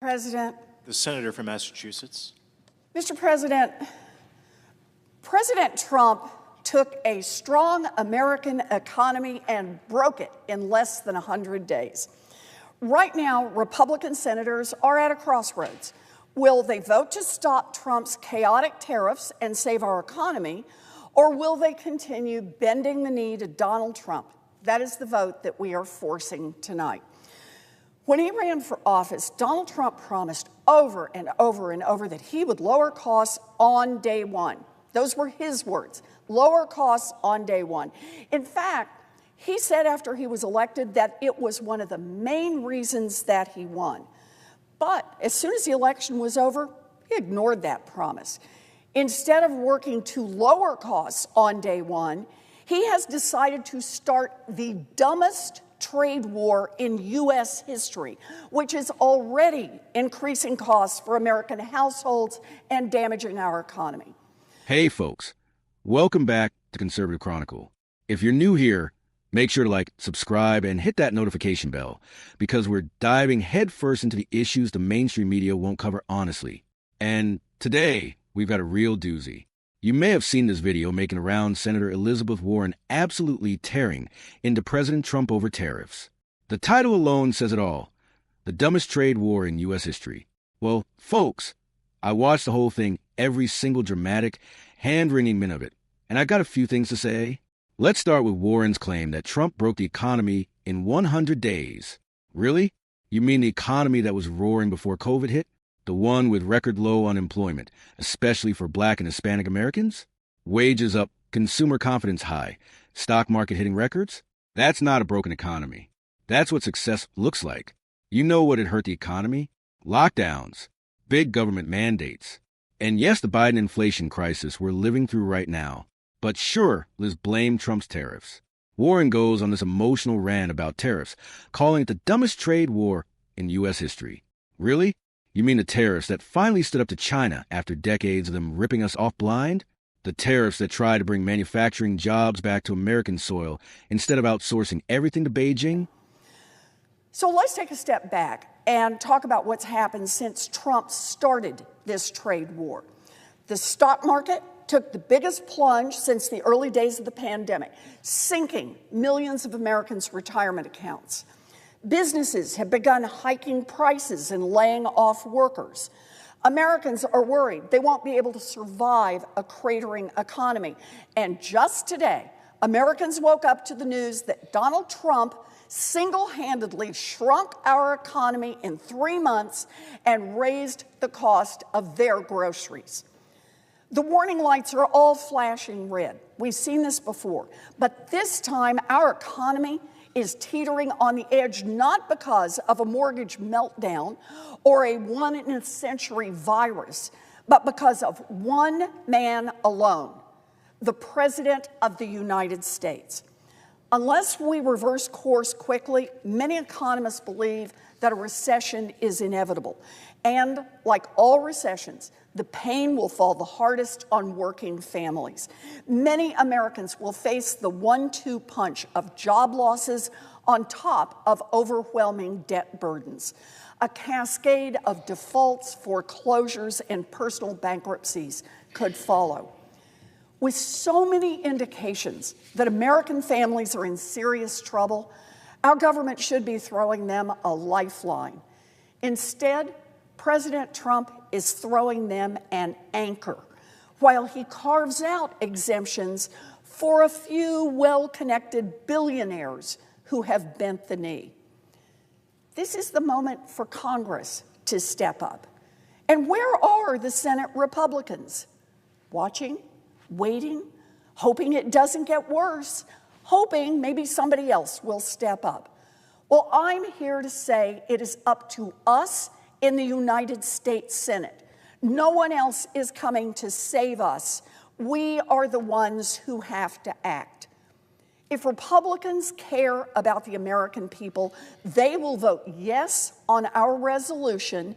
President. The senator from Massachusetts. Mr. President, President Trump took a strong American economy and broke it in less than 100 days. Right now, Republican senators are at a crossroads. Will they vote to stop Trump's chaotic tariffs and save our economy, or will they continue bending the knee to Donald Trump? That is the vote that we are forcing tonight. When he ran for office, Donald Trump promised over and over and over that he would lower costs on day one. Those were his words, lower costs on day one. In fact, he said after he was elected that it was one of the main reasons that he won. But as soon as the election was over, he ignored that promise. Instead of working to lower costs on day one, he has decided to start the dumbest trade war in U.S. history, which is already increasing costs for American households and damaging our economy. Hey, folks. Welcome back to Conservative Chronicle. If you're new here, make sure to like, subscribe, and hit that notification bell, because we're diving headfirst into the issues the mainstream media won't cover honestly. And today, we've got a real doozy. You may have seen this video making around Senator Elizabeth Warren absolutely tearing into President Trump over tariffs. The title alone says it all. The dumbest trade war in U.S. history. Well, folks, I watched the whole thing, every single dramatic, hand-wringing minute of it, and I got a few things to say. Let's start with Warren's claim that Trump broke the economy in 100 days. Really? You mean the economy that was roaring before COVID hit? The one with record low unemployment, especially for Black and Hispanic Americans? Wages up, consumer confidence high, stock market hitting records? That's not a broken economy. That's what success looks like. You know what had hurt the economy? Lockdowns, big government mandates. And yes, the Biden inflation crisis we're living through right now. But sure, let's blame Trump's tariffs. Warren goes on this emotional rant about tariffs, calling it the dumbest trade war in U.S. history. Really? You mean the tariffs that finally stood up to China after decades of them ripping us off blind? The tariffs that try to bring manufacturing jobs back to American soil instead of outsourcing everything to Beijing? So let's take a step back and talk about what's happened since Trump started this trade war. The stock market took the biggest plunge since the early days of the pandemic, sinking millions of Americans' retirement accounts. Businesses have begun hiking prices and laying off workers. Americans are worried they won't be able to survive a cratering economy. And just today, Americans woke up to the news that Donald Trump single-handedly shrunk our economy in 3 months and raised the cost of their groceries. The warning lights are all flashing red. We've seen this before. But this time, our economy is teetering on the edge, not because of a mortgage meltdown or a one-in-a-century virus, but because of one man alone, the President of the United States. Unless we reverse course quickly, many economists believe that a recession is inevitable. And like all recessions, the pain will fall the hardest on working families. Many Americans will face the 1-2 punch of job losses on top of overwhelming debt burdens. A cascade of defaults, foreclosures, and personal bankruptcies could follow. With so many indications that American families are in serious trouble, our government should be throwing them a lifeline. Instead, President Trump is throwing them an anchor, while he carves out exemptions for a few well-connected billionaires who have bent the knee. This is the moment for Congress to step up. And where are the Senate Republicans? Watching, waiting, hoping it doesn't get worse, hoping maybe somebody else will step up. Well, I'm here to say it is up to us in the United States Senate. No one else is coming to save us. We are the ones who have to act. If Republicans care about the American people, they will vote yes on our resolution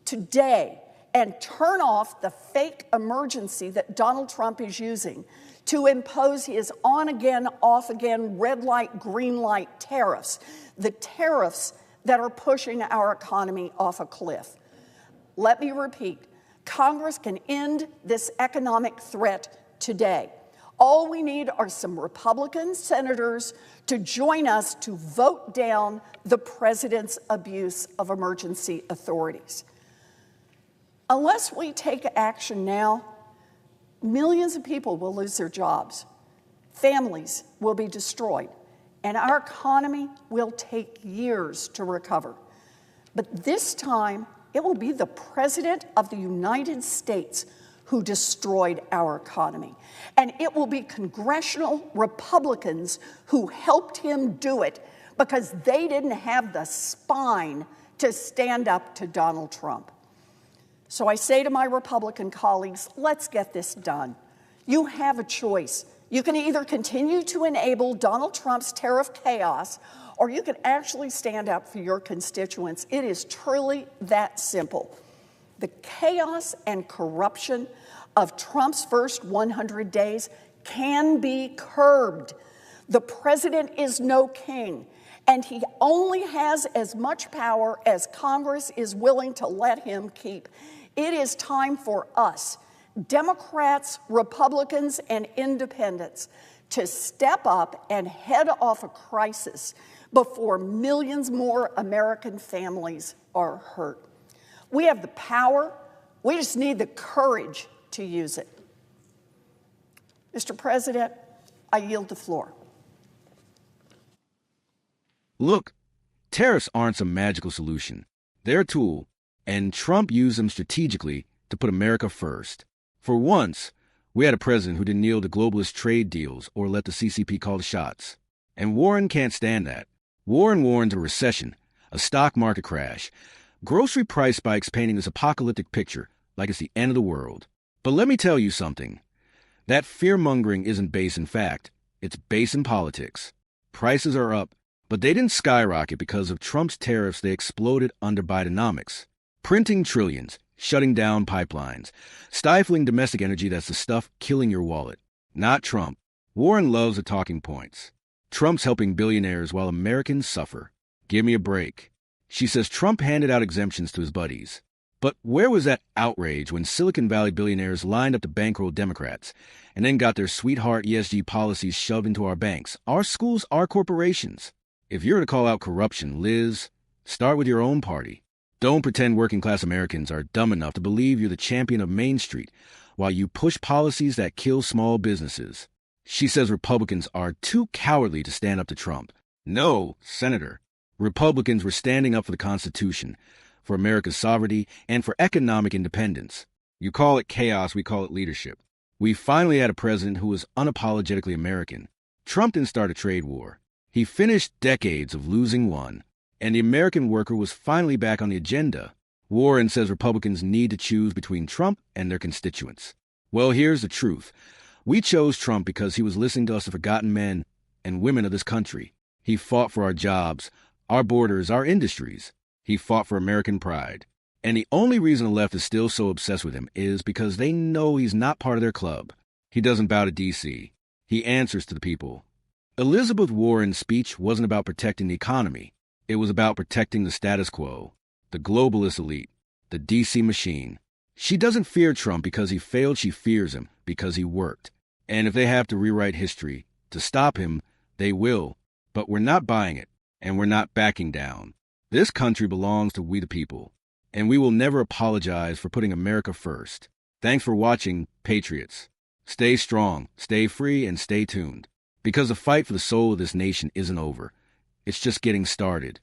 today and turn off the fake emergency that Donald Trump is using to impose his on-again, off-again, red light, green light tariffs, the tariffs that are pushing our economy off a cliff. Let me repeat, Congress can end this economic threat today. All we need are some Republican senators to join us to vote down the president's abuse of emergency authorities. Unless we take action now, millions of people will lose their jobs, families will be destroyed, and our economy will take years to recover. But this time, it will be the President of the United States who destroyed our economy. And it will be congressional Republicans who helped him do it because they didn't have the spine to stand up to Donald Trump. So I say to my Republican colleagues, let's get this done. You have a choice. You can either continue to enable Donald Trump's tariff chaos, or you can actually stand up for your constituents. It is truly that simple. The chaos and corruption of Trump's first 100 days can be curbed. The president is no king, and he only has as much power as Congress is willing to let him keep. It is time for us, Democrats, Republicans, and independents, to step up and head off a crisis before millions more American families are hurt. We have the power, we just need the courage to use it. Mr. President, I yield the floor. Look, tariffs aren't some magical solution. They're a tool, and Trump used them strategically to put America first. For once, we had a president who didn't kneel to globalist trade deals or let the CCP call the shots. And Warren can't stand that. Warren warns a recession, a stock market crash, grocery price spikes painting this apocalyptic picture like it's the end of the world. But let me tell you something. That fear-mongering isn't base in fact. It's base in politics. Prices are up, but they didn't skyrocket because of Trump's tariffs. They exploded under Bidenomics. Printing trillions, shutting down pipelines, stifling domestic energy that's the stuff killing your wallet. Not Trump. Warren loves the talking points. Trump's helping billionaires while Americans suffer. Give me a break. She says Trump handed out exemptions to his buddies. But where was that outrage when Silicon Valley billionaires lined up to bankroll Democrats and then got their sweetheart ESG policies shoved into our banks, our schools, our corporations? If you're to call out corruption, Liz, start with your own party. Don't pretend working-class Americans are dumb enough to believe you're the champion of Main Street while you push policies that kill small businesses. She says Republicans are too cowardly to stand up to Trump. No, Senator. Republicans were standing up for the Constitution, for America's sovereignty, and for economic independence. You call it chaos, we call it leadership. We finally had a president who was unapologetically American. Trump didn't start a trade war. He finished decades of losing one, and the American worker was finally back on the agenda. Warren says Republicans need to choose between Trump and their constituents. Well, here's the truth. We chose Trump because he was listening to us, the forgotten men and women of this country. He fought for our jobs, our borders, our industries. He fought for American pride. And the only reason the left is still so obsessed with him is because they know he's not part of their club. He doesn't bow to D.C. He answers to the people. Elizabeth Warren's speech wasn't about protecting the economy. It was about protecting the status quo, the globalist elite, the D.C. machine. She doesn't fear Trump because he failed. She fears him because he worked. And if they have to rewrite history to stop him, they will. But we're not buying it, and we're not backing down. This country belongs to we the people, and we will never apologize for putting America first. Thanks for watching, Patriots. Stay strong, stay free, and stay tuned. Because the fight for the soul of this nation isn't over. It's just getting started.